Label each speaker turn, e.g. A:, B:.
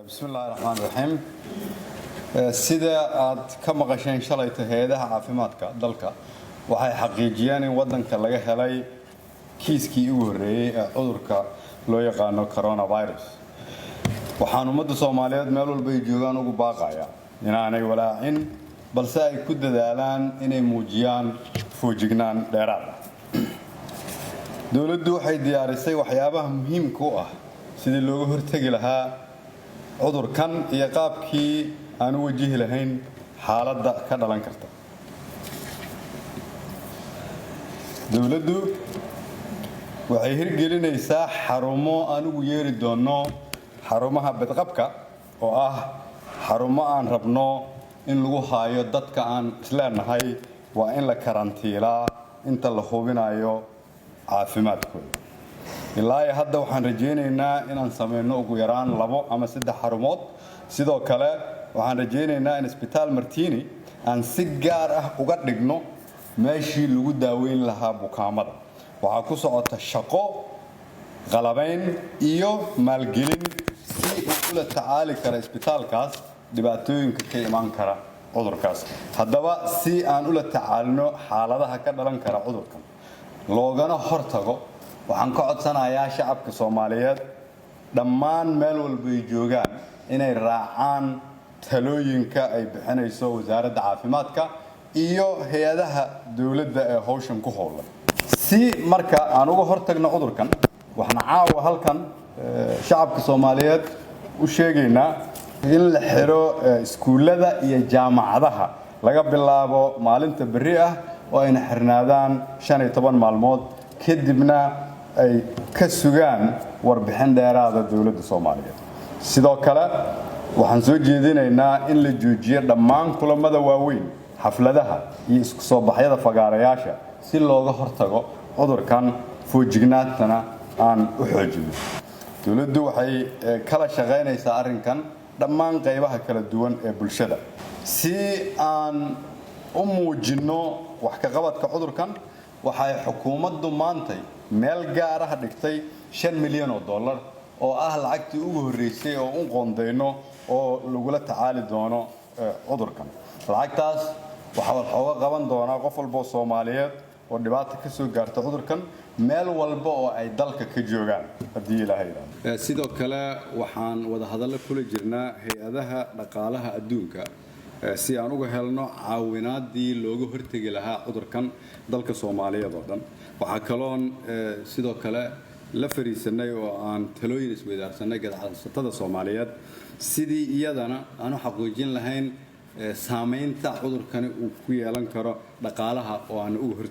A: بسم الله الرحمن الرحيم sida aad ka maqasheen shalayta hay'adaha caafimaadka dalka waxay xaqiijiyeen in wadanka laga helay kiiskii ugu horeeyay ee cudurka loo yaqaan coronavirus waxaan ummadda Soomaaliyeed meel walba ay joogaan ugu baaqaya inaanay walaacin balse ay ku dadaalaan inay muujiyaan foojignaan dheeraad ah dawladdu waxay diyaarisay waxyaabaha muhiimka u ah sidii looga hortagi lahaa cudurkan iyo qaabkii aan u wajihi lahayn xaaladda ka dhalan karta dawladdu waxay hirgelinaysaa xarumo aan ugu yeeri doono xarumaha badqabka oo ah xarumo aan rabno in lagu haayo dadka aan isleenahay waa in la karantiilaa inta la hubinayo caafimaadkooda ilaa hadda waxaan rajaynaynaa inaan sameeyno ugu yaraan 2 ama 3 xarumood sidoo kale waxaan rajaynaynaa in isbitaal Martini aan si gaar ah uga dhigno meeshii lagu daaweyn lahaa bukaamada waxa ku socota shaqo qalabayn iyo maalgelin si uu ula tacaali karo isbitaalkaas dhibaatooyinka ka iman kara cudurkaas haddaba si aan ula tacaalno xaaladaha ka dhalan kara cudurkan loogana hortago waxaan ka codsanayaa shacabka Soomaaliyeed dhammaan meel walba ay joogaan inay raacaan talooyinka ay bixinayso wasaaradda caafimaadka iyo hay'adaha dawladda ee hawshan ku howlan si marka aan uga hortagno cudurkan waxaan caawa halkan shacabka Soomaaliyeed u sheegaynaa in la xiro iskuulada iyo jaamacadaha laga bilaabo maalinta berri ah oo ay xirnaadaan 15 maalmood kadibna ay ka sugaan warbixin dheeraad ah dawladda Soomaaliyeed sidoo kale waxaan soo jeedinaynaa in la joojiyo dhammaan kulamada waaweyn xafladaha iyo isku soo baxyada fagaarayaasha si looga hortago cudurkan foojignaantana aan u xoojino dawladdu waxay kala shaqaynaysaa arrinkan dhammaan qaybaha kala duwan ee bulshada si aan u muujino wax ka qabadka cudurkan waxay xukuumaddu maantay meel gaar ah dhigtay $5 milyan oo ah lacagtii ugu horeysay oo u qoondeyno oo lagu la tacaali doono cudurkan lacagtaas waxa uu qaban doonaa qof walba Soomaaliyeed oo dhibaato ka soo gaarta cudurkan meel walba oo ay dalka ka joogaan hadii Ilaahay yiraahdo sidoo kale waxaan wada hadal kula jirnaa hay'adaha dhaqaalaha adduunka si aan uga helno caawinaadii looga hortagi lahaa cudurkan dalka Soomaaliyeed oo dhan waxa kaloon sidoo kale la fariisanay oo aan talooyin isweydaarsanay ganacsatada Soomaaliyeed sidii iyadana aanu xaqiijin lahayn saameynta cudurkan uu ku yeelan karo dhaqaalaha oo aan uga